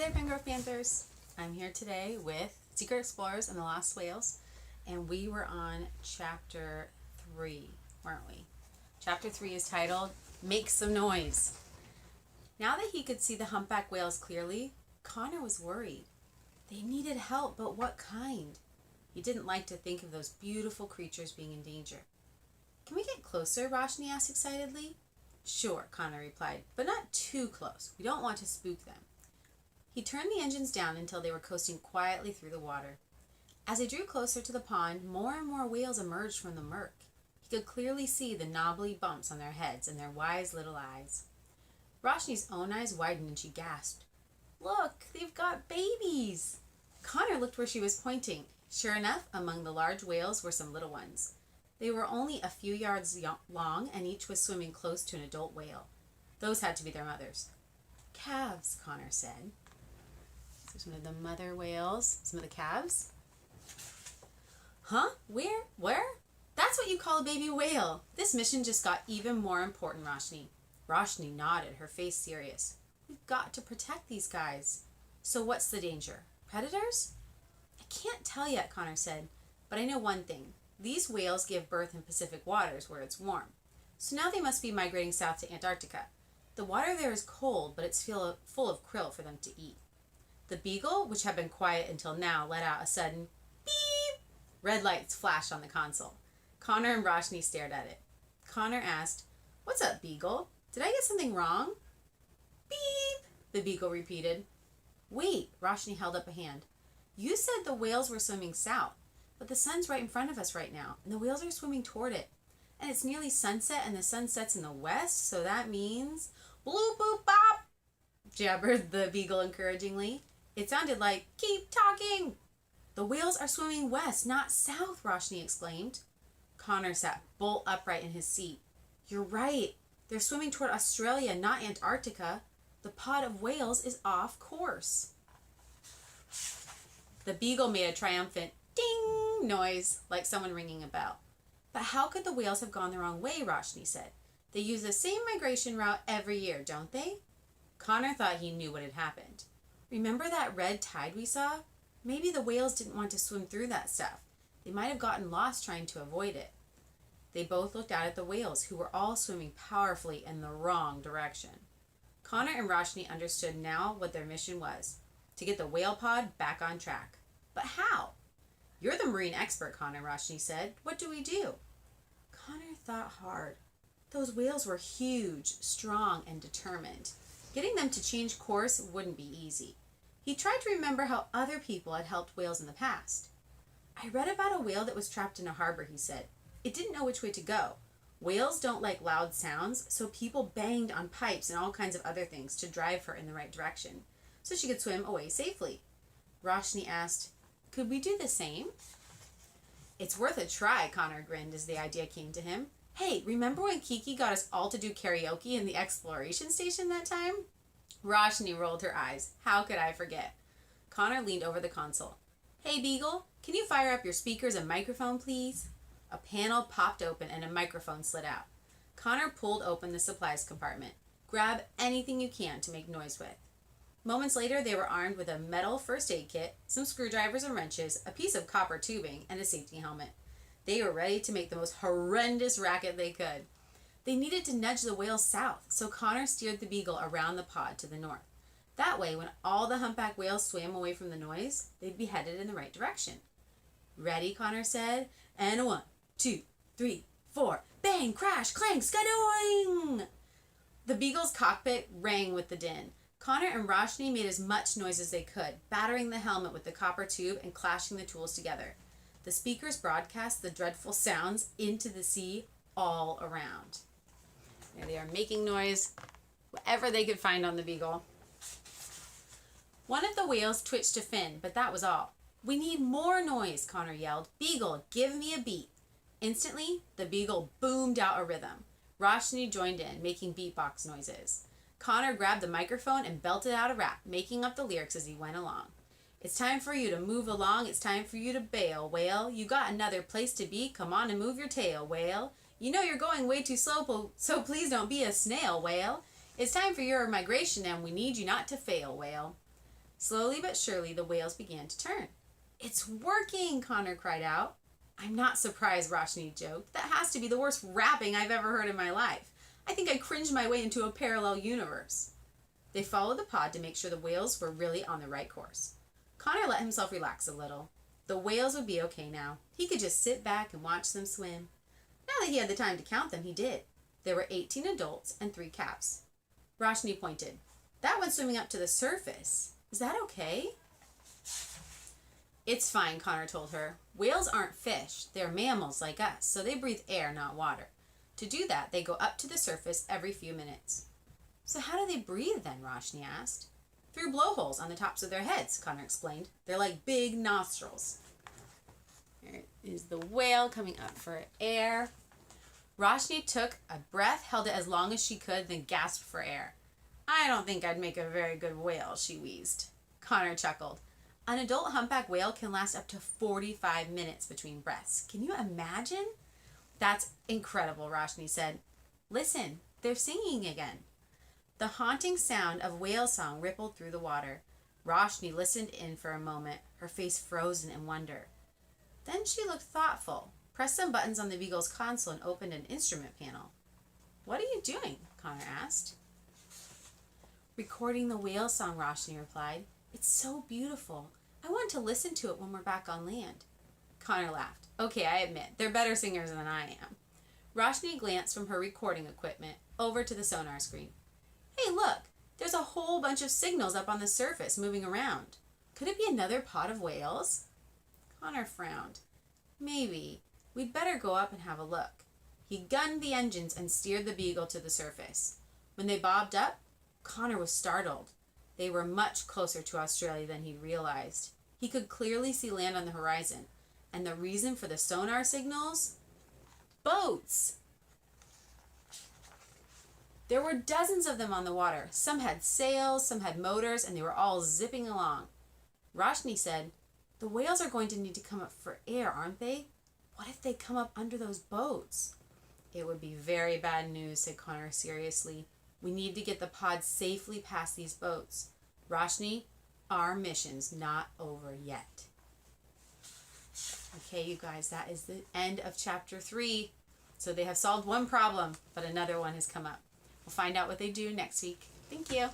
there, Pengrove Panthers. I'm here today with Secret Explorers and the Lost Whales, and we were on Chapter 3, weren't we? Chapter 3 is titled, Make Some Noise. Now that he could see the humpback whales clearly, Connor was worried. They needed help, but what kind? He didn't like to think of those beautiful creatures being in danger. Can we get closer? Roshni asked excitedly. Sure, Connor replied, but not too close. We don't want to spook them. He turned the engines down until they were coasting quietly through the water. As they drew closer to the pond, more and more whales emerged from the murk. He could clearly see the knobbly bumps on their heads and their wise little eyes. Roshni's own eyes widened and she gasped, Look, they've got babies! Connor looked where she was pointing. Sure enough, among the large whales were some little ones. They were only a few yards long, and each was swimming close to an adult whale. Those had to be their mothers. Calves, Connor said. So some of the mother whales, some of the calves. Huh? Where? That's what you call a baby whale. This mission just got even more important, Roshni. Roshni nodded, her face serious. We've got to protect these guys. So what's the danger? Predators? I can't tell yet, Connor said, but I know one thing. These whales give birth in Pacific waters where it's warm. So now they must be migrating south to Antarctica. The water there is cold, but it's full of krill for them to eat. The beagle, which had been quiet until now, let out a sudden beep. Red lights flashed on the console. Connor and Roshni stared at it. Connor asked, What's up, beagle? Did I get something wrong? Beep, the beagle repeated. Wait, Roshni held up a hand. You said the whales were swimming south. But the sun's right in front of us right now, and the whales are swimming toward it. And it's nearly sunset, and the sun sets in the west, so that means... Bloop, boop, bop! Jabbered the beagle encouragingly. It sounded like, keep talking! The whales are swimming west, not south, Roshni exclaimed. Connor sat bolt upright in his seat. You're right. They're swimming toward Australia, not Antarctica. The pod of whales is off course. The beagle made a triumphant ding noise, like someone ringing a bell. But how could the whales have gone the wrong way, Roshni said. They use the same migration route every year, don't they? Connor thought he knew what had happened. Remember that red tide we saw? Maybe the whales didn't want to swim through that stuff. They might have gotten lost trying to avoid it. They both looked out at the whales, who were all swimming powerfully in the wrong direction. Connor and Roshni understood now what their mission was, to get the whale pod back on track. But how? You're the marine expert, Connor, Roshni said. What do we do? Connor thought hard. Those whales were huge, strong, and determined. Getting them to change course wouldn't be easy. He tried to remember how other people had helped whales in the past. I read about a whale that was trapped in a harbor, he said. It didn't know which way to go. Whales don't like loud sounds, so people banged on pipes and all kinds of other things to drive her in the right direction, so she could swim away safely. Roshni asked, Could we do the same? It's worth a try, Connor grinned as the idea came to him. Hey, remember when Kiki got us all to do karaoke in the exploration station that time? Roshni rolled her eyes. How could I forget? Connor leaned over the console. Hey, Beagle, can you fire up your speakers and microphone, please? A panel popped open and a microphone slid out. Connor pulled open the supplies compartment. Grab anything you can to make noise with. Moments later, they were armed with a metal first aid kit, some screwdrivers and wrenches, a piece of copper tubing, and a safety helmet. They were ready to make the most horrendous racket they could. They needed to nudge the whales south, so Connor steered the beagle around the pod to the north. That way, when all the humpback whales swam away from the noise, they'd be headed in the right direction. Ready, Connor said, and 1, 2, 3, 4, bang, crash, clang, skadoing! The beagle's cockpit rang with the din. Connor and Roshni made as much noise as they could, battering the helmet with the copper tube and clashing the tools together. The speakers broadcast the dreadful sounds into the sea all around. There they are making noise, whatever they could find on the beagle. One of the whales twitched a fin, but that was all. We need more noise, Connor yelled. Beagle, give me a beat. Instantly, the beagle boomed out a rhythm. Roshni joined in, making beatbox noises. Connor grabbed the microphone and belted out a rap, making up the lyrics as he went along. It's time for you to move along, it's time for you to bail, whale. You got another place to be, come on and move your tail, whale. You know you're going way too slow, so please don't be a snail, whale. It's time for your migration and we need you not to fail, whale. Slowly but surely, the whales began to turn. It's working, Connor cried out. I'm not surprised, Roshni joked. That has to be the worst rapping I've ever heard in my life. I think I cringed my way into a parallel universe. They followed the pod to make sure the whales were really on the right course. Connor let himself relax a little. The whales would be okay now. He could just sit back and watch them swim. Now that he had the time to count them, he did. There were 18 adults and 3 calves. Roshni pointed. That one's swimming up to the surface. Is that okay? It's fine, Connor told her. Whales aren't fish. They're mammals like us, so they breathe air, not water. To do that, they go up to the surface every few minutes. So how do they breathe then, Roshni asked. Through blowholes on the tops of their heads, Connor explained. They're like big nostrils. There is the whale coming up for air. Roshni took a breath, held it as long as she could, then gasped for air. I don't think I'd make a very good whale, she wheezed. Connor chuckled. An adult humpback whale can last up to 45 minutes between breaths. Can you imagine? That's incredible, Roshni said. Listen, they're singing again. The haunting sound of whale song rippled through the water. Roshni listened in for a moment, her face frozen in wonder. Then she looked thoughtful, pressed some buttons on the Beagle's console, and opened an instrument panel. What are you doing? Connor asked. Recording the whale song, Roshni replied. It's so beautiful. I want to listen to it when we're back on land. Connor laughed. Okay, I admit, they're better singers than I am. Roshni glanced from her recording equipment over to the sonar screen. Hey, look, there's a whole bunch of signals up on the surface moving around. Could it be another pod of whales? Connor frowned. Maybe. We'd better go up and have a look. He gunned the engines and steered the Beagle to the surface. When they bobbed up, Connor was startled. They were much closer to Australia than he'd realized. He could clearly see land on the horizon. And the reason for the sonar signals? Boats! There were dozens of them on the water. Some had sails, some had motors, and they were all zipping along. Roshni said, the whales are going to need to come up for air, aren't they? What if they come up under those boats? It would be very bad news, said Connor seriously. We need to get the pod safely past these boats. Roshni, our mission's not over yet. Okay, you guys, that is the end of chapter 3. So they have solved one problem, but another one has come up. We'll find out what they do next week. Thank you.